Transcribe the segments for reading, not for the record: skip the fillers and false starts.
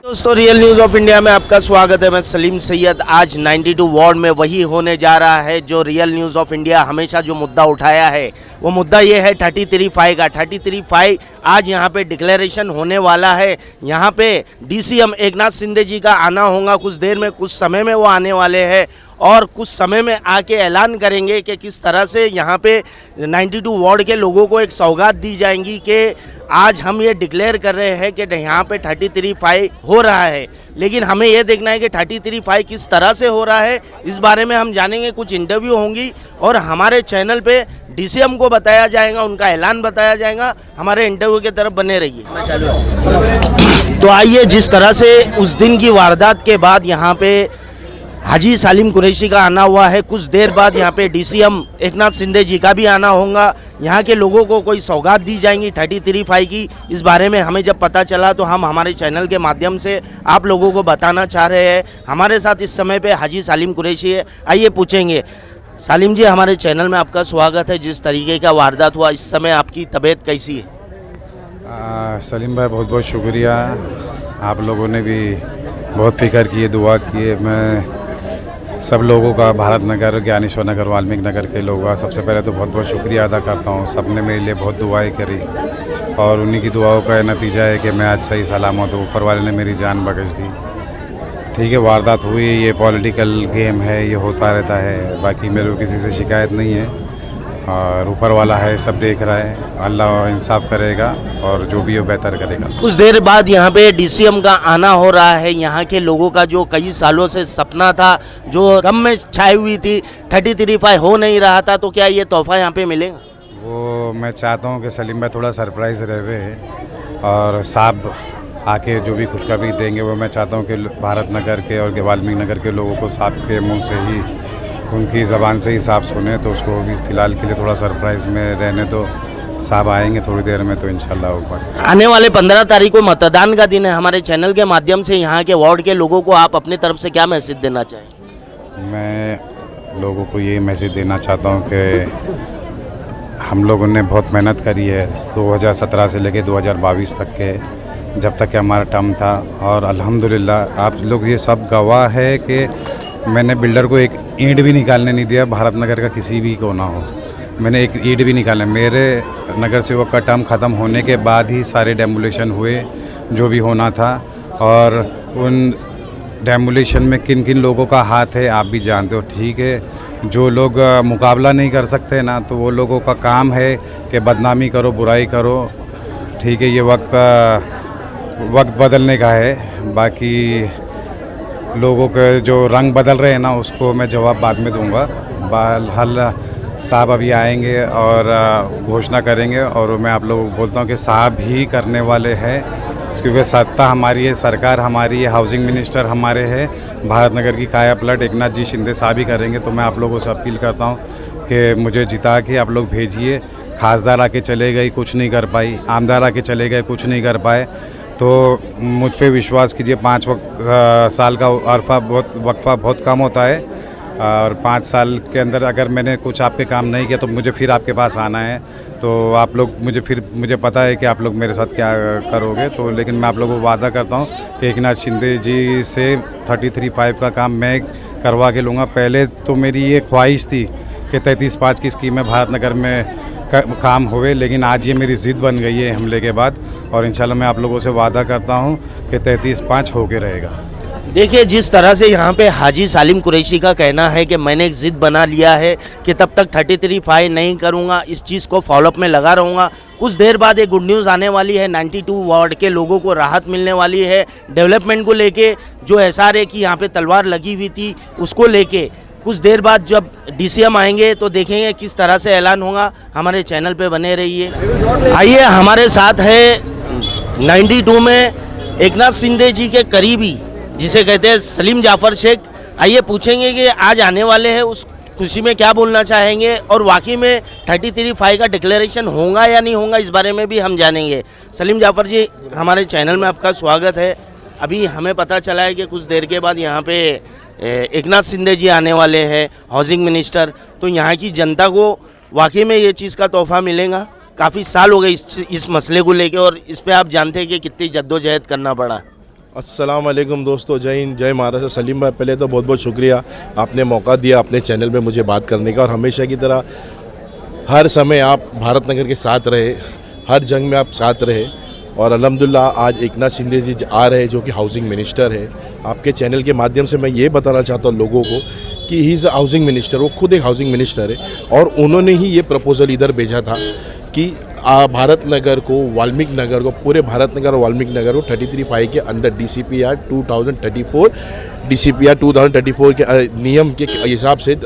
दोस्तों real news of India में आपका स्वागत है। मैं सलीम सैयद। आज 92 वार्ड में वही होने जा रहा है जो रियल न्यूज़ ऑफ इंडिया हमेशा जो मुद्दा उठाया है। वो मुद्दा ये है 33/5 का। 33/5 आज यहाँ पे डिक्लेरेशन होने वाला है। यहाँ पे डीसीएम एकनाथ शिंदे जी का आना होगा कुछ देर में, कुछ समय में वो आने वाले हैं और कुछ समय में आके ऐलान करेंगे कि किस तरह से यहाँ पे 92 वार्ड के लोगों को एक सौगात दी जाएंगी कि आज हम ये डिक्लेयर कर रहे हैं कि यहाँ पे 33/5 हो रहा है। लेकिन हमें ये देखना है कि 33/5 किस तरह से हो रहा है, इस बारे में हम जानेंगे। कुछ इंटरव्यू होंगी और हमारे चैनल पे डीसीएम को बताया जाएगा, उनका ऐलान बताया जाएगा। हमारे इंटरव्यू की तरफ बने रहिए। तो आइए, जिस तरह से उस दिन की वारदात के बाद यहाँ पे हाजी सालिम कुरैशी का आना हुआ है, कुछ देर बाद यहाँ पे डीसीएम एकनाथ शिंदे जी का भी आना होगा। यहाँ के लोगों को कोई सौगात दी जाएंगी 33/5 की। इस बारे में हमें जब पता चला तो हम हमारे चैनल के माध्यम से आप लोगों को बताना चाह रहे हैं। हमारे साथ इस समय पे हाजी सालिम कुरैशी है। आइए पूछेंगे। सालिम जी, हमारे चैनल में आपका स्वागत है। जिस तरीके का वारदात हुआ, इस समय आपकी तबीयत कैसी है? सलीम भाई, बहुत बहुत शुक्रिया। आप लोगों ने भी बहुत फिक्र की, दुआ की है। मैं सब लोगों का, भारत नगर, ज्ञानेश्वर नगर, वाल्मीकि नगर के लोगों का सबसे पहले तो बहुत बहुत शुक्रिया अदा करता हूँ। सब ने मेरे लिए बहुत दुआएं करी और उन्हीं की दुआओं का नतीजा है कि मैं आज सही सलामत हूँ। ऊपर वाले ने मेरी जान बख्श दी। ठीक है, वारदात हुई, ये पॉलिटिकल गेम है, ये होता रहता है। बाकी मेरे को किसी से शिकायत नहीं है और ऊपर वाला है, सब देख रहा है। अल्लाह इंसाफ करेगा और जो भी हो बेहतर करेगा। कुछ देर बाद यहाँ पे डीसीएम का आना हो रहा है। यहाँ के लोगों का जो कई सालों से सपना था, जो गम में छाई हुई थी, 33/5 हो नहीं रहा था, तो क्या ये तोहफा यहाँ पे मिलेगा? वो मैं चाहता हूँ कि सलीम भाई थोड़ा सरप्राइज़ रहे और साहब आके जो भी खुशखबरी देंगे वो मैं चाहता हूँ कि भारत नगर के और वाल्मीकि नगर के लोगों को साहब के मुँह से ही, उनकी ज़बान से ही साहब सुने। तो उसको भी फ़िलहाल के लिए थोड़ा सरप्राइज़ में रहने दो। साहब आएंगे थोड़ी देर में तो इंशाल्लाह ऊपर। आने वाले 15 तारीख को मतदान का दिन है। हमारे चैनल के माध्यम से यहाँ के वार्ड के लोगों को आप अपनी तरफ से क्या मैसेज देना चाहेंगे? मैं लोगों को ये मैसेज देना चाहता हूँ कि हम लोगों ने बहुत मेहनत करी है 2017 से लेकर 2022 तक के, जब तक कि हमारा टर्म था। और अल्हम्दुलिल्लाह आप लोग ये सब गवाह है कि मैंने बिल्डर को एक ईंट भी निकालने नहीं दिया, भारत नगर का किसी भी को ना हो। मैंने एक ईंट भी निकाला। मेरे नगर सेवक का टर्म ख़त्म होने के बाद ही सारे डेमोलेशन हुए जो भी होना था। और उन डेमोलेशन में किन किन लोगों का हाथ है आप भी जानते हो। ठीक है, जो लोग मुकाबला नहीं कर सकते ना, तो वो लोगों का काम है कि बदनामी करो, बुराई करो। ठीक है, ये वक्त बदलने का है। बाकी लोगों के जो रंग बदल रहे हैं ना, उसको मैं जवाब बाद में दूंगा। बहरहाल साहब अभी आएंगे और घोषणा करेंगे और मैं आप लोगों को बोलता हूँ कि साहब ही करने वाले हैं, क्योंकि सत्ता हमारी है, सरकार हमारी है, हाउसिंग मिनिस्टर हमारे हैं। भारत नगर की काया पलट एकनाथ जी शिंदे साहब ही करेंगे। तो मैं आप लोगों से अपील करता हूँ कि मुझे जिता के आप लोग भेजिए। खासदार आके चले गई, कुछ नहीं कर पाई। आमदार आके चले गए, कुछ नहीं कर पाए। तो मुझ पे विश्वास कीजिए, 5 साल का वक्फा बहुत कम होता है और 5 साल के अंदर अगर मैंने कुछ आपके काम नहीं किया तो मुझे फिर आपके पास आना है। तो आप लोग मुझे पता है कि आप लोग मेरे साथ क्या करोगे। तो लेकिन मैं आप लोगों को वादा करता हूँ कि एकनाथ शिंदे जी से 33/5 का काम मैं करवा के लूँगा। पहले तो मेरी ये ख्वाहिश थी कि 33/5 की स्कीमें भारत नगर में काम हुए, लेकिन आज ये मेरी ज़िद बन गई है हमले के बाद। और इंशाल्लाह मैं आप लोगों से वादा करता हूँ कि 33/5 होके रहेगा। देखिए, जिस तरह से यहाँ पे हाजी सालिम कुरैशी का कहना है कि मैंने एक ज़िद बना लिया है कि तब तक 33/5 नहीं करूँगा, इस चीज़ को फॉलोअप में लगा रहूँगा। कुछ देर बाद एक गुड न्यूज़ आने वाली है। 92 वार्ड के लोगों को राहत मिलने वाली है डेवलपमेंट को लेके। जो SRA की यहाँ पे तलवार लगी हुई थी उसको लेके कुछ देर बाद जब डीसीएम आएंगे तो देखेंगे किस तरह से ऐलान होगा। हमारे चैनल पे बने रहिए। आइए, हमारे साथ है 92 में एकनाथ शिंदे जी के करीबी, जिसे कहते हैं सलीम जाफर शेख। आइए पूछेंगे कि आज आने वाले हैं, उस खुशी में क्या बोलना चाहेंगे और वाकई में 33/5 का डिक्लेरेशन होगा या नहीं होगा, इस बारे में भी हम जानेंगे। सलीम जाफर जी, हमारे चैनल में आपका स्वागत है। अभी हमें पता चला है कि कुछ देर के बाद यहाँ पे एकनाथ शिंदे जी आने वाले हैं, हाउसिंग मिनिस्टर। तो यहाँ की जनता को वाकई में ये चीज़ का तोहफा मिलेगा? काफ़ी साल हो गए इस मसले को लेके और इस पे आप जानते हैं कि कितनी जद्दोजहद करना पड़ा। अस्सलाम वालेकुम दोस्तों, जय हिंद, जय महाराष्ट्र। सलीम भाई, पहले तो बहुत बहुत शुक्रिया, आपने मौका दिया अपने चैनल पे मुझे बात करने का, और हमेशा की तरह हर समय आप भारत नगर के साथ रहे, हर जंग में आप साथ रहे। और अल्हम्दुलिल्लाह आज एकनाथ शिंदे जी आ रहे हैं जो कि हाउसिंग मिनिस्टर है। आपके चैनल के माध्यम से मैं ये बताना चाहता हूँ लोगों को कि he is a housing minister, वो खुद एक हाउसिंग मिनिस्टर है, और उन्होंने ही ये प्रपोज़ल इधर भेजा था कि भारत नगर को, वाल्मीकि नगर को, पूरे भारत नगर और वाल्मीकि नगर को 33(5) के अंदर DCPR 2034 के नियम के हिसाब से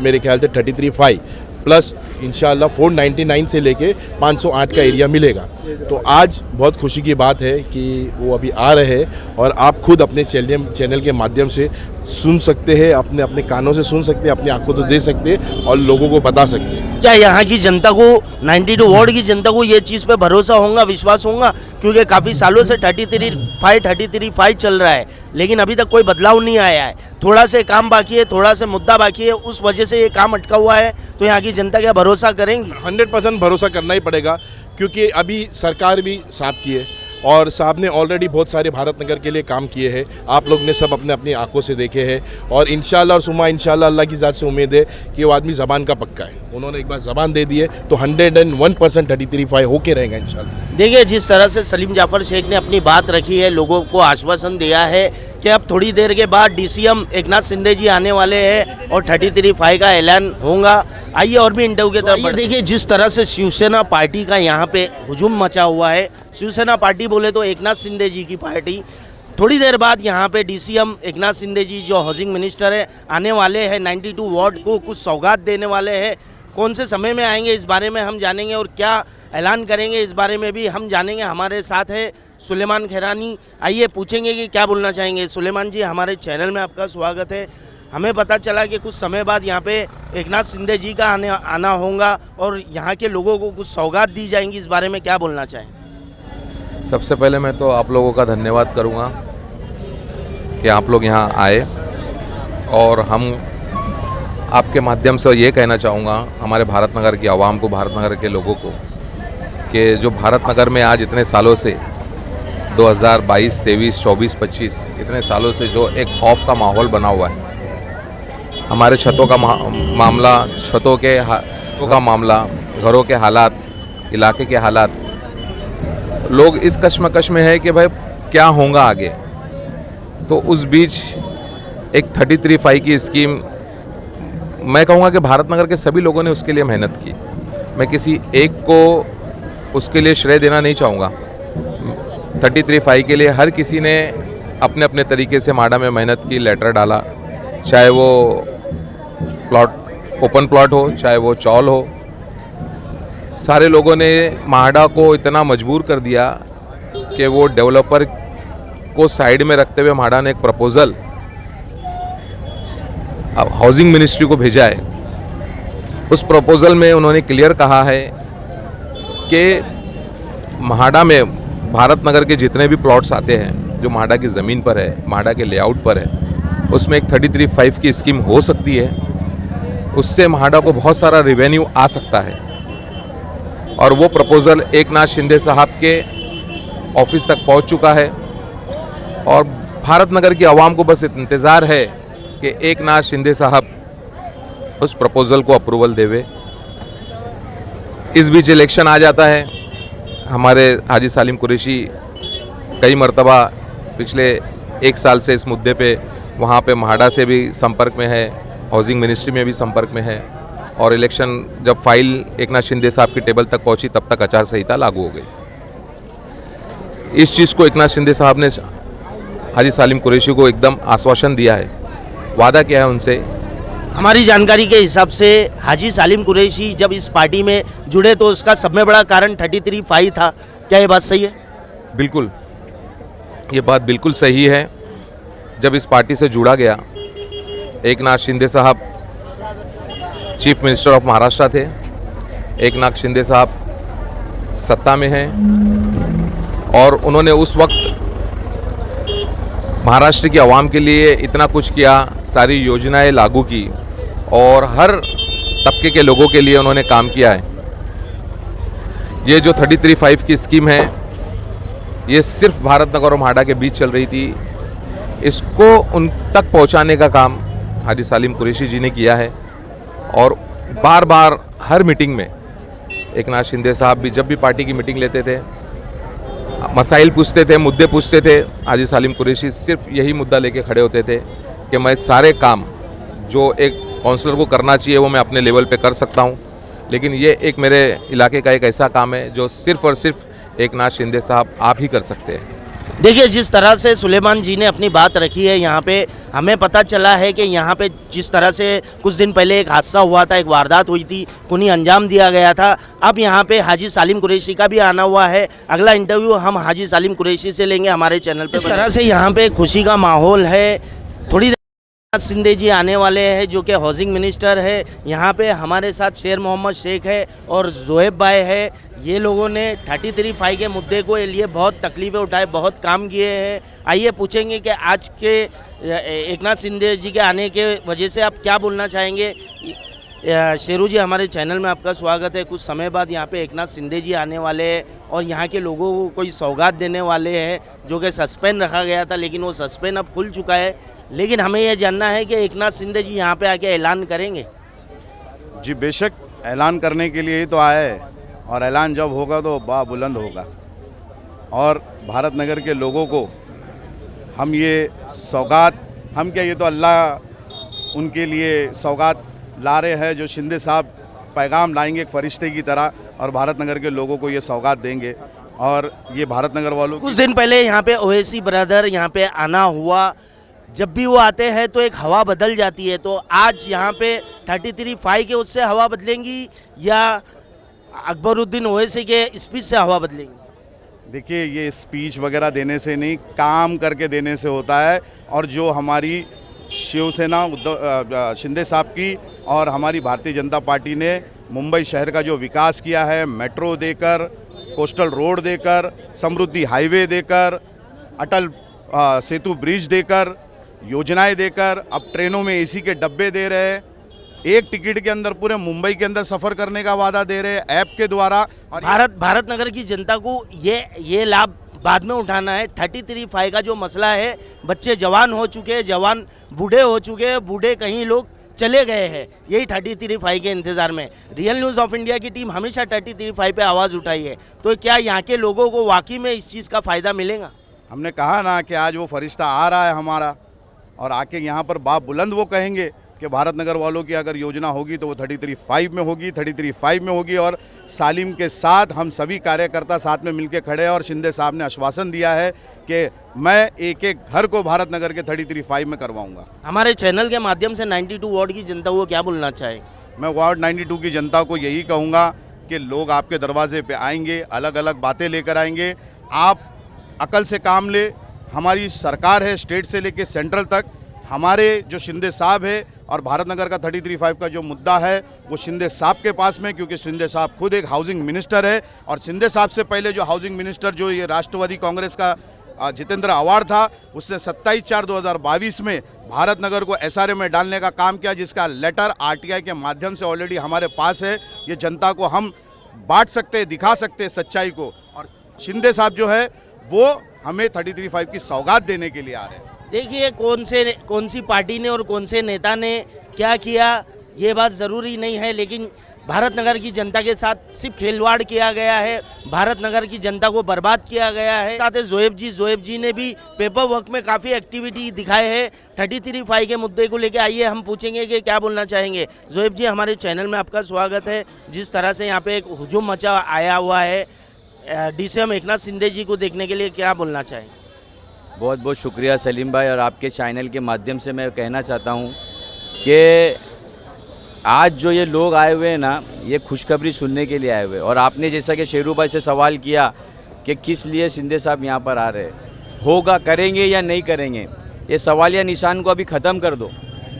मेरे ख्याल से 33(5) प्लस इंशाल्लाह 499 से लेके 508 का एरिया मिलेगा। तो आज बहुत खुशी की बात है कि वो अभी आ रहे हैं, और आप खुद अपने चैनल के माध्यम से सुन सकते हैं, अपने कानों से सुन सकते हैं, अपनी आंखों से देख सकते हैं और लोगों को बता सकते हैं। क्या यहाँ की जनता को, 92 वार्ड की जनता को ये चीज़ पे भरोसा होगा, विश्वास होगा? क्योंकि काफ़ी सालों से 33(5) चल रहा है, लेकिन अभी तक कोई बदलाव नहीं आया है। थोड़ा से काम बाकी है, थोड़ा से मुद्दा बाकी है, उस वजह से ये काम अटका हुआ है। तो यहाँ की जनता क्या भरोसा करेंगी? 100% भरोसा करना ही पड़ेगा, क्योंकि अभी सरकार भी साहब की है, और साहब ने ऑलरेडी बहुत सारे भारत नगर के लिए काम किए हैं। आप लोग ने सब अपने अपनी आंखों से देखे हैं, और इंशाल्लाह और सुमा इंशाल्लाह अल्लाह की ज़ात से उम्मीद है कि वो आदमी ज़बान का पक्का है। उन्होंने एक बार ज़बान दे दी है तो 101% 33(5) होके रहेगा इंशाल्लाह। देखिए, जिस तरह से सलीम जाफर शेख ने अपनी बात रखी है, लोगों को आश्वासन दिया है कि अब थोड़ी देर के बाद DCM एकनाथ शिंदे जी आने वाले हैं और 33(5) का ऐलान होगा। आइए और भी इंटरव्यू के तरफ। देखिए, जिस तरह से शिवसेना पार्टी का यहाँ पे हुजूम मचा हुआ है, शिवसेना पार्टी बोले तो एकनाथ शिंदे जी की पार्टी, थोड़ी देर बाद यहाँ पे DCM एकनाथ शिंदे जी जो हाउसिंग मिनिस्टर है आने वाले हैं, 92 वार्ड को कुछ सौगात देने वाले हैं। कौन से समय में आएंगे इस बारे में हम जानेंगे, और क्या ऐलान करेंगे इस बारे में भी हम जानेंगे। हमारे साथ है सुलेमान खैरानी, आइए पूछेंगे कि क्या बोलना चाहेंगे। सुलेमान जी, हमारे चैनल में आपका स्वागत है। हमें पता चला कि कुछ समय बाद यहाँ पे एकनाथ शिंदे जी का आना होगा और यहाँ के लोगों को कुछ सौगात दी जाएंगी, इस बारे में क्या बोलना चाहेंगे? सबसे पहले मैं तो आप लोगों का धन्यवाद करूँगा कि आप लोग यहाँ आए, और हम आपके माध्यम से ये कहना चाहूँगा हमारे भारत नगर की आवाम को, भारत नगर के लोगों को, कि जो भारत नगर में आज इतने सालों से 2022, 23, 24, 25 इतने सालों से जो एक खौफ का माहौल बना हुआ है, हमारे छतों का मामला, छतों का मामला, घरों के हालात, इलाके के हालात, लोग इस कश्मकश में है कि भाई क्या होगा आगे। तो उस बीच एक 33(5) की स्कीम, मैं कहूँगा कि भारत नगर के सभी लोगों ने उसके लिए मेहनत की। मैं किसी एक को उसके लिए श्रेय देना नहीं चाहूँगा। 33(5) के लिए हर किसी ने अपने अपने तरीके से माडा में मेहनत की, लेटर डाला, चाहे वो ओपन प्लॉट हो, चाहे वो चौल हो। सारे लोगों ने माडा को इतना मजबूर कर दिया कि वो डेवलपर को साइड में रखते हुए माडा ने एक प्रपोज़ल हाउसिंग मिनिस्ट्री को भेजा है। उस प्रपोज़ल में उन्होंने क्लियर कहा है कि माडा में भारत नगर के जितने भी प्लॉट्स आते हैं जो माडा की ज़मीन पर है, माडा के लेआउट पर है, उसमें एक 33(5) की स्कीम हो सकती है। उससे माडा को बहुत सारा रेवेन्यू आ सकता है, और वो प्रपोज़ल एकनाथ शिंदे साहब के ऑफिस तक पहुंच चुका है, और भारत नगर की आवाम को बस इंतज़ार है कि एकनाथ शिंदे साहब उस प्रपोज़ल को अप्रूवल देवे। इस बीच इलेक्शन आ जाता है। हमारे हाजी सालिम कुरैशी कई मरतबा पिछले 1 साल से इस मुद्दे पे वहाँ पे माडा से भी संपर्क में है, हाउसिंग मिनिस्ट्री में भी संपर्क में है, और इलेक्शन जब फाइल एकनाथ शिंदे साहब की टेबल तक पहुँची तब तक आचार संहिता लागू हो गई। इस चीज़ को एकनाथ शिंदे साहब ने हाजी सालिम कुरैशी को एकदम आश्वासन दिया है, वादा किया है उनसे। हमारी जानकारी के हिसाब से हाजी सालिम कुरैशी जब इस पार्टी में जुड़े तो उसका सब में बड़ा कारण 33(5) था। क्या ये बात सही है? बिल्कुल, ये बात बिल्कुल सही है। जब इस पार्टी से जुड़ा गया, एकनाथ शिंदे साहब चीफ मिनिस्टर ऑफ महाराष्ट्र थे, एकनाथ शिंदे साहब सत्ता में हैं, और उन्होंने उस वक्त महाराष्ट्र की आवाम के लिए इतना कुछ किया, सारी योजनाएं लागू की, और हर तबके के लोगों के लिए उन्होंने काम किया है। ये जो 33(5) की स्कीम है, ये सिर्फ भारत नगर और म्हाडा के बीच चल रही थी, इसको उन तक पहुंचाने का काम हाजी सालिम कुरैशी जी ने किया है। और बार बार हर मीटिंग में एक नाथ शिंदे साहब भी जब भी पार्टी की मीटिंग लेते थे, मसाइल पूछते थे, मुद्दे पूछते थे, हाजी सालिम कुरैशी सिर्फ यही मुद्दा लेके खड़े होते थे कि मैं सारे काम जो एक काउंसलर को करना चाहिए वो मैं अपने लेवल पे कर सकता हूँ, लेकिन ये एक मेरे इलाके का एक ऐसा काम है जो सिर्फ और सिर्फ एक नाथ शिंदे साहब आप ही कर सकते हैं। देखिए, जिस तरह से सुलेमान जी ने अपनी बात रखी है यहाँ पे, हमें पता चला है कि यहाँ पे जिस तरह से कुछ दिन पहले एक हादसा हुआ था, एक वारदात हुई थी, खूनी अंजाम दिया गया था। अब यहाँ पे हाजी सालिम कुरैशी का भी आना हुआ है। अगला इंटरव्यू हम हाजी सालिम कुरैशी से लेंगे हमारे चैनल पे। इस तरह से यहाँ पे खुशी का माहौल है। थोड़ी देर बाद शिंदे जी आने वाले हैं जो कि हाउसिंग मिनिस्टर है। यहाँ पे हमारे साथ शेर मोहम्मद शेख है और जोएब भाई है। ये लोगों ने 33(5) के मुद्दे को लिए बहुत तकलीफ़ें उठाए, बहुत काम किए हैं। आइए पूछेंगे कि आज के एक नाथ शिंदे जी के आने के वजह से आप क्या बोलना चाहेंगे। शेरू जी, हमारे चैनल में आपका स्वागत है। कुछ समय बाद यहाँ पे एक नाथ शिंदे जी आने वाले हैं और यहाँ के लोगों को कोई सौगात देने वाले हैं जो कि सस्पेंड रखा गया था, लेकिन वो सस्पेंड अब खुल चुका है। लेकिन हमें यह जानना है कि एक नाथ शिंदे जी यहाँ पे आके ऐलान करेंगे। जी बेशक ऐलान करने के लिए ही तो आए हैं, और ऐलान जब होगा तो बाबुलंद होगा। और भारत नगर के लोगों को हम ये सौगात, हम क्या, ये तो अल्लाह उनके लिए सौगात ला रहे हैं, जो शिंदे साहब पैगाम लाएंगे एक फरिश्ते की तरह, और भारत नगर के लोगों को ये सौगात देंगे। और ये भारत नगर वालों कुछ दिन पहले यहाँ पे ओवैसी ब्रदर यहाँ पे आना हुआ। जब भी वो आते हैं तो एक हवा बदल जाती है। तो आज यहाँ पे 33(5) के उससे हवा बदलेंगी या अकबरुद्दीन ओवैसी के स्पीच से हवा बदलेंगी? देखिए, ये स्पीच वगैरह देने से नहीं, काम करके देने से होता है। और जो हमारी शिवसेना शिंदे साहब की और हमारी भारतीय जनता पार्टी ने मुंबई शहर का जो विकास किया है, मेट्रो देकर, कोस्टल रोड देकर, समृद्धि हाईवे देकर, अटल सेतु ब्रिज देकर, योजनाएं देकर, अब ट्रेनों में एसी के डब्बे दे रहे हैं, एक टिकट के अंदर पूरे मुंबई के अंदर सफ़र करने का वादा दे रहे हैं ऐप के द्वारा। और भारत नगर की जनता को ये लाभ बाद में उठाना है। 33(5) का जो मसला है, बच्चे जवान हो चुके हैं, जवान बूढ़े हो चुके हैं, बूढ़े कहीं लोग चले गए हैं, यही 33(5) के इंतज़ार में। रियल न्यूज़ ऑफ इंडिया की टीम हमेशा 33(5) पे आवाज़ उठाई है। तो क्या यहाँ के लोगों को वाकई में इस चीज़ का फ़ायदा मिलेगा? हमने कहा ना कि आज वो फरिश्ता आ रहा है हमारा, और आके यहाँ पर बाप बुलंद वो कहेंगे कि भारत नगर वालों की अगर योजना होगी तो वो 33(5) में होगी, 33(5) में होगी। और सालिम के साथ हम सभी कार्यकर्ता साथ में मिलकर खड़े हैं, और शिंदे साहब ने आश्वासन दिया है कि मैं एक एक घर को भारत नगर के 33(5) में करवाऊंगा। हमारे चैनल के माध्यम से 92 वार्ड की जनता को क्या बोलना चाहें? मैं वार्ड 92 की जनता को यही कहूँगा कि लोग आपके दरवाजे पे आएंगे, अलग अलग बातें लेकर आएंगे। आप अकल से काम ले। हमारी सरकार है स्टेट से लेके सेंट्रल तक, हमारे जो शिंदे साहब है, और भारत नगर का 33(5) का जो मुद्दा है वो शिंदे साहब के पास में, क्योंकि शिंदे साहब खुद एक हाउसिंग मिनिस्टर है। और शिंदे साहब से पहले जो हाउसिंग मिनिस्टर, जो ये राष्ट्रवादी कांग्रेस का जितेंद्र आवाड़ था, उसने 27/4/2022 में भारत नगर को SRA में डालने का काम किया, जिसका लेटर RTI के माध्यम से ऑलरेडी हमारे पास है। ये जनता को हम बांट सकते हैं, दिखा सकते हैं सच्चाई को। और शिंदे साहब जो है वो हमें 33(5) की सौगात देने के लिए आ रहे हैं। देखिए, कौन सी पार्टी ने और कौन से नेता ने क्या किया ये बात ज़रूरी नहीं है, लेकिन भारत नगर की जनता के साथ सिर्फ खिलवाड़ किया गया है, भारत नगर की जनता को बर्बाद किया गया है। साथ ही जोएब जी ने भी पेपर वर्क में काफ़ी एक्टिविटी दिखाए है 33(5) के मुद्दे को लेकर। आइए हम पूछेंगे कि क्या बोलना चाहेंगे। जोएब जी, हमारे चैनल में आपका स्वागत है। जिस तरह से यहाँ पे एक हुजूम मचा आया हुआ है DCM एक नाथ शिंदे जी को देखने के लिए, क्या बोलना चाहेंगे? बहुत बहुत शुक्रिया सलीम भाई, और आपके चैनल के माध्यम से मैं कहना चाहता हूँ कि आज जो ये लोग आए हुए हैं ना, ये खुशखबरी सुनने के लिए आए हुए हैं। और आपने जैसा कि शेरू भाई से सवाल किया कि किस लिए शिंदे साहब यहाँ पर आ रहे हैं, होगा, करेंगे या नहीं करेंगे, ये सवालिया निशान को अभी ख़त्म कर दो,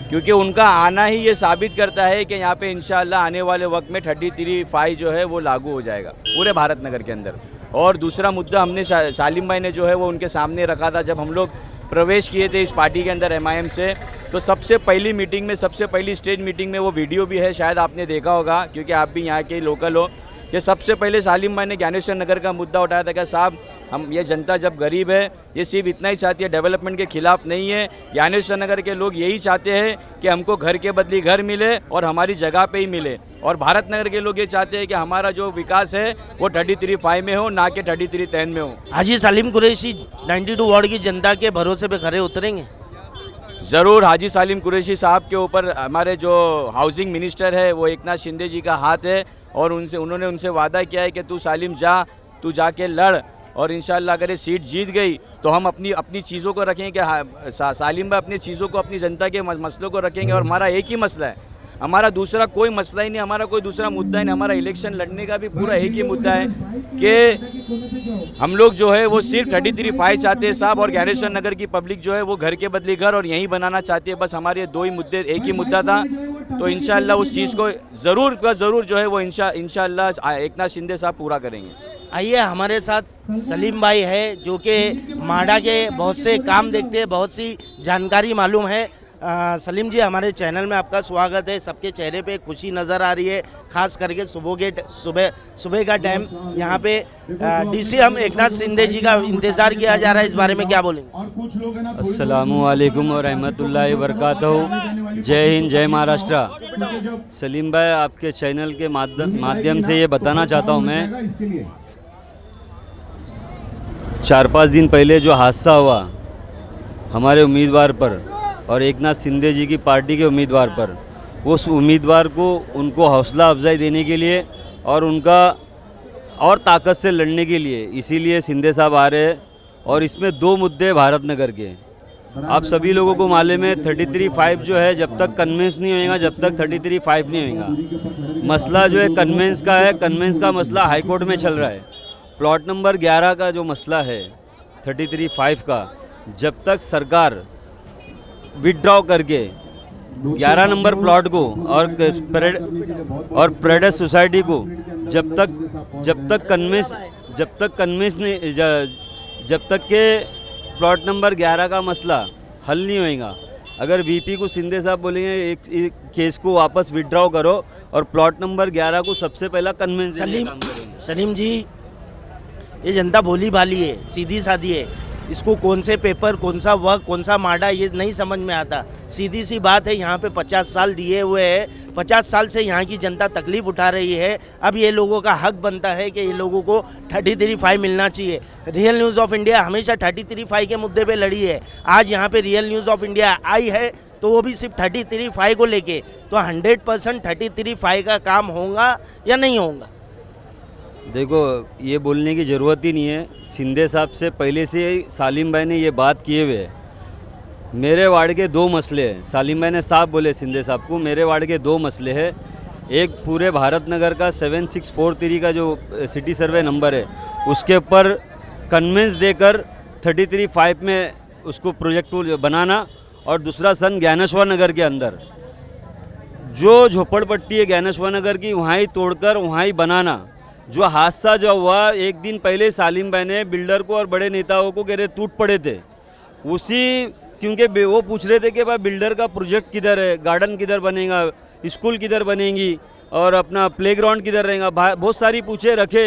क्योंकि उनका आना ही ये साबित करता है कि यहाँ पे इंशाअल्लाह आने वाले वक्त में 33(5) जो है वो लागू हो जाएगा पूरे भारत नगर के अंदर। और दूसरा मुद्दा हमने सालिम भाई ने जो है वो उनके सामने रखा था जब हम लोग प्रवेश किए थे इस पार्टी के अंदर MIM से। तो सबसे पहली मीटिंग में, सबसे पहली स्टेज मीटिंग में वो वीडियो भी है, शायद आपने देखा होगा क्योंकि आप भी यहाँ के लोकल हो, कि सबसे पहले सालिम भाई ने ज्ञानेश्वर नगर का मुद्दा उठाया था कि साहब हम ये जनता जब गरीब है ये सिर्फ इतना ही चाहती है, डेवलपमेंट के खिलाफ नहीं है। ज्ञानेश्वर नगर के लोग यही चाहते हैं कि हमको घर के बदले घर मिले और हमारी जगह पे ही मिले। और भारत नगर के लोग ये चाहते हैं कि हमारा जो विकास है वो 33/5 में हो, ना कि 33/10 में हो। हाजी सलीम कुरैशी 92 वार्ड की जनता के भरोसे पे खरे उतरेंगे? ज़रूर हाजी सलीम कुरैशी साहब के ऊपर हमारे जो हाउसिंग मिनिस्टर है वो एकनाथ शिंदे जी का हाथ है और उन्होंने उनसे वादा किया है कि तू सालिम तू जाके लड़ और इंशाल्लाह अगर ये सीट जीत गई तो हम अपनी चीज़ों को रखेंगे कि सालिम भाई अपनी चीज़ों को, अपनी जनता के मसलों को रखेंगे। और हमारा एक ही मसला है, हमारा दूसरा कोई मसला ही नहीं, हमारा कोई दूसरा मुद्दा ही नहीं। हमारा इलेक्शन लड़ने का भी पूरा एक ही मुद्दा है कि हम लोग जो है वो सिर्फ 33/5 चाहते हैं साहब, और ज्ञानेश्वर नगर की पब्लिक जो है वो घर के बदले घर और यहीं बनाना चाहती है। बस हमारे दो ही मुद्दे, एक ही मुद्दा था। तो इंशाल्लाह उस चीज़ को ज़रूर जो है वो इंशाल्लाह एकनाथ शिंदे साहब पूरा करेंगे। आइए, हमारे साथ सलीम भाई है जो कि माडा के बहुत से काम देखते हैं, बहुत सी जानकारी मालूम है। सलीम जी, हमारे चैनल में आपका स्वागत है। सबके चेहरे पे खुशी नज़र आ रही है, खास करके सुबह का टाइम यहाँ पे डीसी हम एकनाथ शिंदे जी का इंतज़ार किया जा रहा है। इस बारे में क्या बोलेंगे? अस्सलामु अलैकुम व रहमतुल्लाहि व बरकातहू। जय हिंद, जय महाराष्ट्र। सलीम भाई, आपके चैनल के माध्यम से ये बताना चाहता हूँ मैं, 4-5 दिन पहले जो हादसा हुआ हमारे उम्मीदवार पर और एकनाथ शिंदे जी की पार्टी के उम्मीदवार पर, उस उम्मीदवार को उनको हौसला अफजाई देने के लिए और उनका और ताकत से लड़ने के लिए इसीलिए शिंदे साहब आ रहे हैं। और इसमें 2 मुद्दे भारत नगर के, आप सभी लोगों को मालूम है 33/5 जो है जब तक कन्वेंस नहीं होएगा, जब तक 33/5 नहीं होएगा। मसला जो है कन्वेंस का है, कन्वेंस का मसला हाई कोर्ट में चल रहा है। प्लॉट नंबर 11 का जो मसला है 33/5 का, जब तक सरकार विथड्रॉ करके 11 नंबर प्लॉट को और प्रेडेस सोसाइटी को जब तक के प्लॉट नंबर 11 का मसला हल नहीं होएगा। अगर वीपी को शिंदे साहब बोलेंगे एक केस को वापस विथड्रॉ करो और प्लॉट नंबर 11 को सबसे पहला कन्वेंस देने का काम करेंगे। सलीम जी, ये जनता भोली भाली है, सीधी सादी है। इसको कौन से पेपर, कौन सा वर्क, कौन सा माडा, ये नहीं समझ में आता। सीधी सी बात है, यहाँ पे 50 साल दिए हुए हैं, 50 साल से यहाँ की जनता तकलीफ उठा रही है। अब ये लोगों का हक बनता है कि ये लोगों को 33/5 मिलना चाहिए। रियल न्यूज़ ऑफ इंडिया हमेशा 33/5 के मुद्दे पे लड़ी है। आज यहाँ पे real news of India I है तो वो भी सिर्फ 33/5 को लेके। तो 100% 33/5 का काम होगा या नहीं होगा? देखो, ये बोलने की ज़रूरत ही नहीं है। शिंदे साहब से पहले से सालिम भाई ने ये बात किए हुए। मेरे वार्ड के 2 मसले हैं। सालिम भाई ने साफ बोले शिंदे साहब को, मेरे वार्ड के 2 मसले हैं। एक पूरे भारत नगर का 7643 का जो सिटी सर्वे नंबर है उसके ऊपर कन्वेंस देकर 33/5 में उसको प्रोजेक्ट बनाना, और दूसरा सन ज्ञानेश्वर नगर के अंदर जो झोपड़पट्टी है ज्ञानेश्वर नगर की, वहाँ ही तोड़कर वहाँ ही बनाना। जो हादसा जो हुआ एक दिन पहले सालिम भाई ने बिल्डर को और बड़े नेताओं को कह रहे टूट पड़े थे उसी, क्योंकि वो पूछ रहे थे कि भाई बिल्डर का प्रोजेक्ट किधर है, गार्डन किधर बनेगा, स्कूल किधर बनेगी और अपना प्लेग्राउंड किधर रहेगा। बहुत सारी पूछे रखे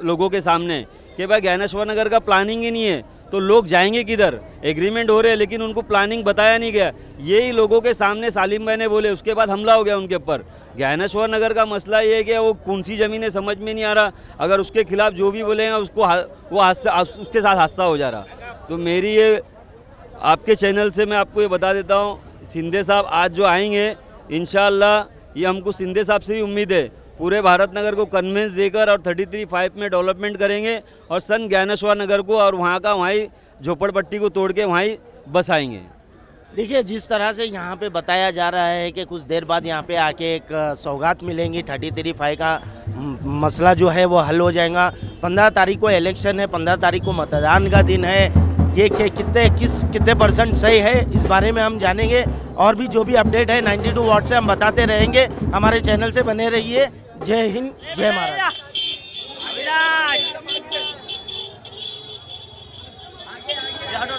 लोगों के सामने कि भाई ज्ञानेश्वर नगर का प्लानिंग ही नहीं है तो लोग जाएंगे किधर। एग्रीमेंट हो रहे हैं लेकिन उनको प्लानिंग बताया नहीं गया। यही लोगों के सामने सालिम भाई ने बोले, उसके बाद हमला हो गया उनके ऊपर। ज्ञानेश्वर नगर का मसला ये है कि वो कौन सी ज़मीनें समझ में नहीं आ रहा, अगर उसके खिलाफ जो भी बोलेंगे उसको उसके साथ हादसा हो जा रहा। तो मेरी ये आपके चैनल से मैं आपको ये बता देता हूँ, शिंदे साहब आज जो आएंगे इंशाअल्लाह, ये हमको शिंदे साहब से भी उम्मीद है, पूरे भारत नगर को कन्वेंस देकर और 33/5 में डेवलपमेंट करेंगे और सन ज्ञानेश्वर नगर को और वहाँ का वहीं झोपड़पट्टी को तोड़ के वहीं बसाएंगे। देखिए, जिस तरह से यहाँ पे बताया जा रहा है कि कुछ देर बाद यहाँ पे आके एक सौगात मिलेंगी, 33/5 का मसला जो है वो हल हो जाएगा। 15 तारीख को इलेक्शन है, 15 तारीख को मतदान का दिन है। ये कितने % सही है इस बारे में हम जानेंगे, और भी जो भी अपडेट है 92 वाट से हम बताते रहेंगे। हमारे चैनल से बने रहिए। जय हिंद, जय महाराष्ट्र। हटो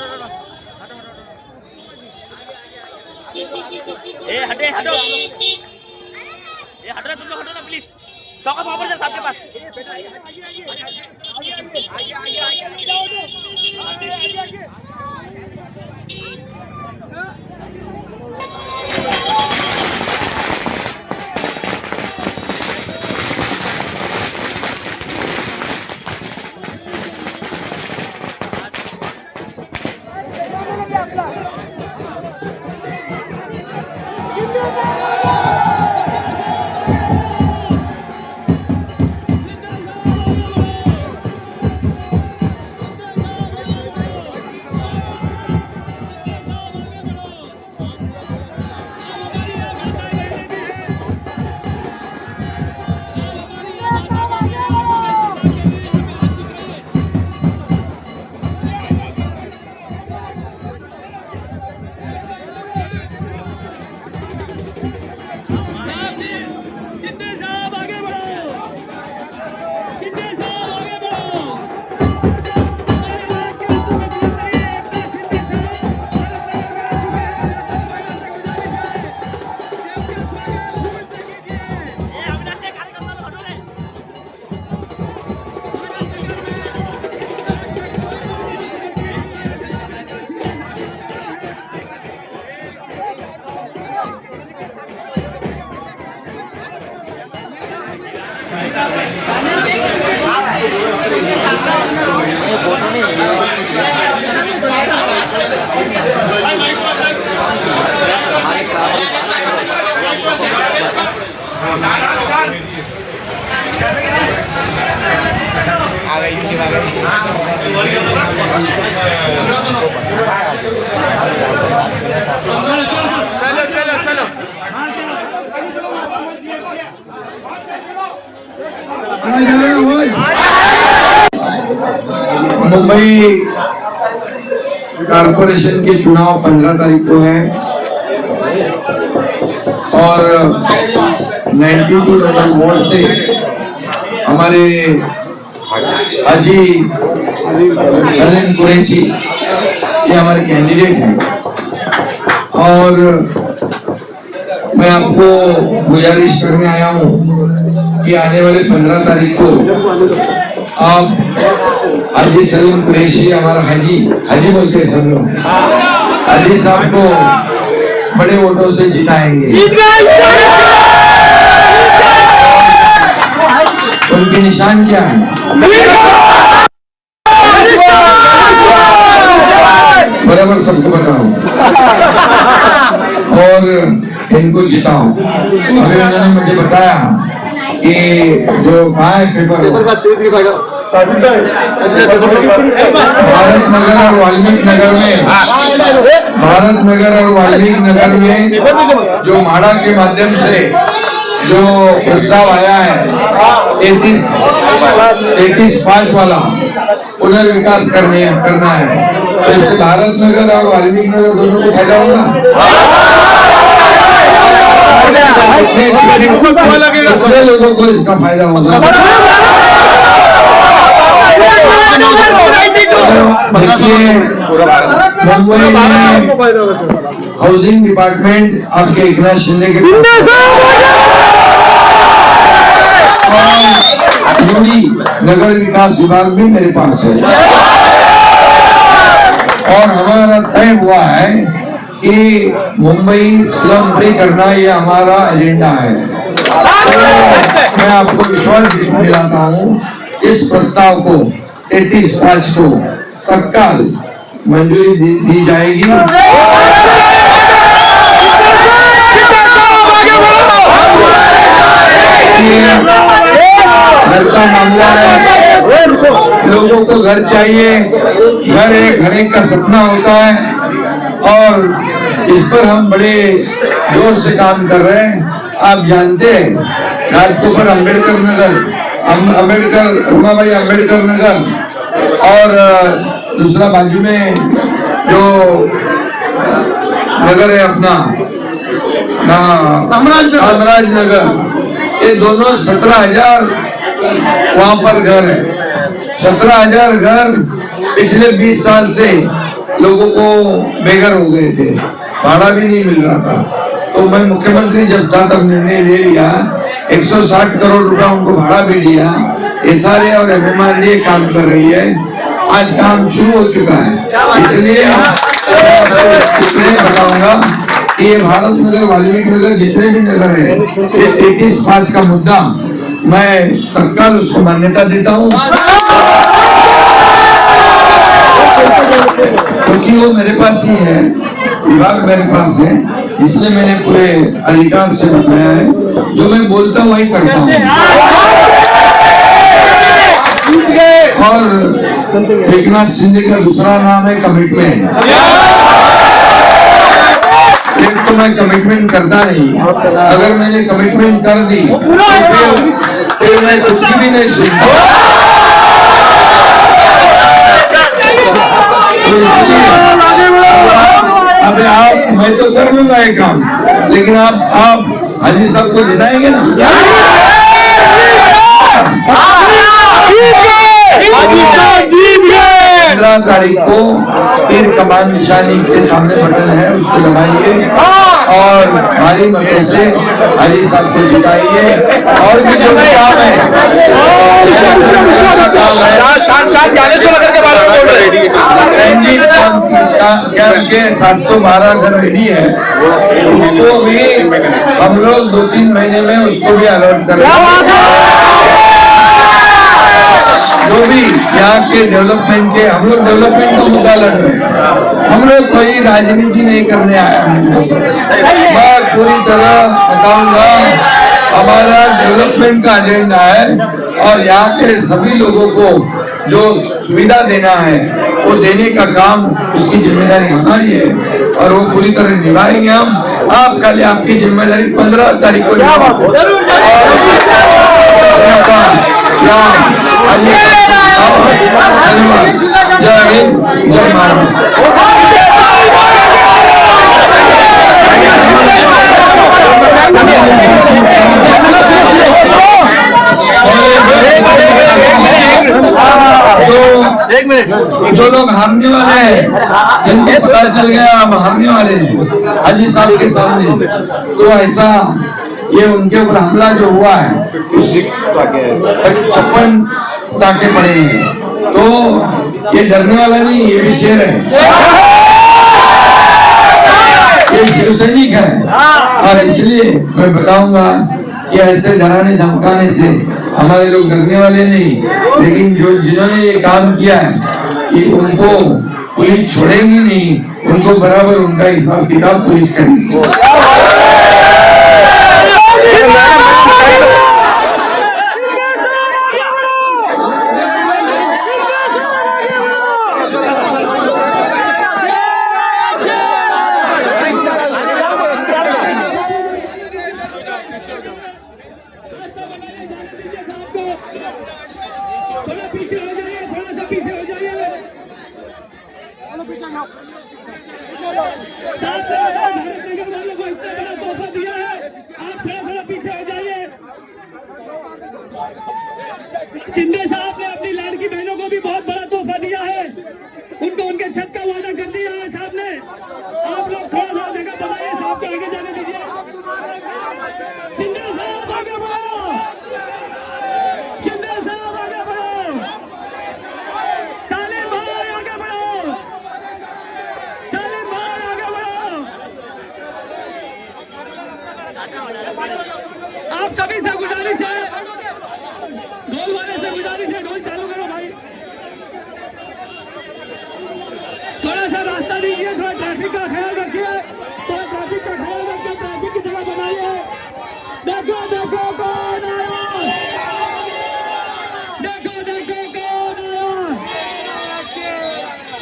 तुम लोग, हटो ना प्लीज। शौकत वापस जा साहब के पास। मुंबई कारपोरेशन के चुनाव 15 तारीख को है और 92 नंबर वार्ड से हमारे हाजी सलीम कुरैशी ये हमारे कैंडिडेट हैं और मैं आपको गुजारिश करने आया हूँ कि आने वाले 15 तारीख को आप हाजी सलीम कुरैशी हमारा हाजी बोलते हैं सब लोग, हाजी साहब को बड़े वोटों से जिताएंगे। उनके निशान क्या है? बराबर सबको बताओ और इनको जिताओ। अभी उन्होंने मुझे बताया कि जो कहा है पेपर भारत नगर और वाल्मीकि नगर में जो माड़ा के माध्यम से जो प्रस्ताव आया है 33-5 वाला पुनर्विकास करना है, तो इससे भारत नगर और वाल्मीकि नगर दोनों को फायदा होगा। दूसरे लोगों को इसका फायदा होगा। मुंबई में हाउसिंग डिपार्टमेंट आपके एकनाथ शिंदे के नगर विकास विभाग भी मेरे पास है और हमारा तय हुआ है कि मुंबई स्लम फ्री करना ये हमारा एजेंडा है। तो मैं आपको विश्वास दिलाता हूँ इस प्रस्ताव को 33-5 को तत्काल मंजूरी दी जाएगी। घर का मामला है, लोगों को घर चाहिए, घर एक का सपना होता है और इस पर हम बड़े जोर से काम कर रहे हैं। आप जानते हैं घाटकोपर अम्बेडकर नगर, उमाबाई अम्बेडकर नगर और दूसरा बाजू में जो नगर है अपना कामराज नगर, ये दोनों 17,000 वहां पर घर है। 17,000 घर पिछले 20 साल से लोगों को बेघर हो गए थे, भाड़ा भी नहीं मिल रहा था। तो मैं मुख्यमंत्री जब था तब निर्णय ले लिया, 160 करोड़ रुपया उनको भाड़ा भी दिया। SRA और MMRDA काम कर रही है, आज काम शुरू हो चुका है। इसलिए मैं बताऊंगा कि ये भारत नगर, वाल्मीकि नगर, जितने भी नगर है, ये 33/5 का मुद्दा मैं तत्काल उसको मान्यता देता हूँ, क्योंकि वो मेरे पास ही है, विभाग मेरे पास है, इसलिए मैंने पूरे अधिकार से बताया है। जो मैं बोलता हूँ वही करता हूँ। और एकनाथ शिंदे का दूसरा नाम है कमिटमेंट। एक तो मैं कमिटमेंट करता नहीं, अगर मैंने कमिटमेंट कर दी तो फिर मैं कुछ भी नहीं सुनता। अबे आप, मैं तो कर लूंगा ये काम, लेकिन आप हाजी साहब को जिताएंगे ना? 15 तारीख को तीर कमान निशानी के सामने बटन है, उसको दबाइए और भारी मतों से हाजी साहब को जिताइए। और भी जो भी काम है, ज्ञानेश्वर के बारे में बोल रहे हैं, 712 घर रेडी है, उसको भी हम लोग 2-3 महीने में उसको भी अलर्ट करेंगे। जो भी यहाँ के डेवलपमेंट के, हम लोग डेवलपमेंट का मुद्दा लड़ रहे हैं, हम लोग कोई राजनीति नहीं करने आया हैं। मैं पूरी तरह बताऊंगा, हमारा डेवलपमेंट का एजेंडा है और यहाँ के सभी लोगों को जो सुविधा देना है वो देने का काम, उसकी जिम्मेदारी हमारी है और वो पूरी तरह निभाएंगे हम। आप कल आपकी जिम्मेदारी 15 तारीख को धन्यवाद। जय हिंद, जय महाराष्ट्र। जो लोग हारने वाले हैं, जिनको पता चल गया हम हारने वाले हैं हाजी साहब के सामने, तो ऐसा ये उनके ऊपर हमला जो हुआ है, 56 टाके पड़े हैं, तो ये डरने वाला नहीं, ये भी शेर है, ये शिव सैनिक है। और इसलिए मैं बताऊंगा कि ऐसे डराने धमकाने से हमारे लोग डरने वाले नहीं, लेकिन जो जिन्होंने ये काम किया है कि उनको पुलिस छोड़ेगी नहीं, उनको बराबर उनका हिसाब किताब पुलिस करेगी। शिंदे साहब ने अपनी लड़की बहनों को भी बहुत बड़ा तोहफा दिया है, उनको उनके छत का वादा कर दिया है साहब ने। आप लोग थोड़ा जगह बनाइए, साहब को आगे जाने दीजिए। शिंदे साहब आगे बढ़ो, शिंदे साहब आगे बढ़ो, सालिम भाई आगे बढ़ो, सालिम भाई आगे बढ़ो। आप सभी से गुजारिश है, ढोल वाले से गुजारिश है, ढोल चालू करो भाई, थोड़ा सा रास्ता दीजिए, थोड़ा ट्रैफिक का ख्याल रखिए, थोड़ा ट्रैफिक का ख्याल रखिए, ट्रैफिक की जगह बनाइए। देखो देखो कौन आया, देखो देखो कौन आया,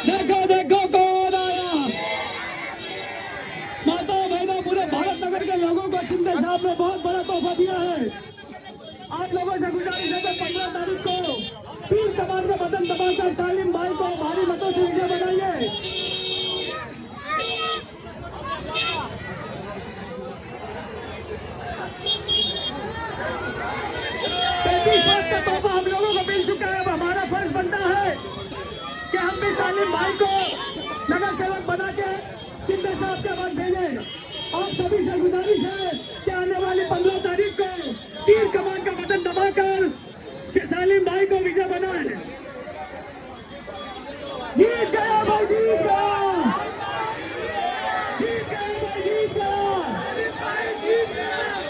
देखो देखो कौन आया। माता बहनों, पूरे भारत नगर के लोगों को शिंदे साहब ने बहुत बड़ा तोहफा दिया है। आप लोगों से गुजारिश है कि 15 तारीख को तीर कमान का बटन दबाकर सालिम भाई को भारी मतों से विजय बनाइए। का तोहफा हम लोगों को मिल चुका है। अब हमारा फर्ज बनता है कि हम भी सालिम भाई को नगर सेवक बना के शिंदे साहब के पास भेजें। आप सभी से गुजारिश है कि आने वाली 15 तारीख को तीर कमान का बटन दबाकर सलीम भाई को विजय बनाए। जीत गया भाई, जीत गया, जीत गया भाई, जीत गया,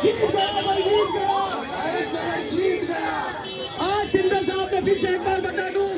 जीत गया भाई, जीत गया। आज शिंदे साहब ने फिर से एक बार बता दूं,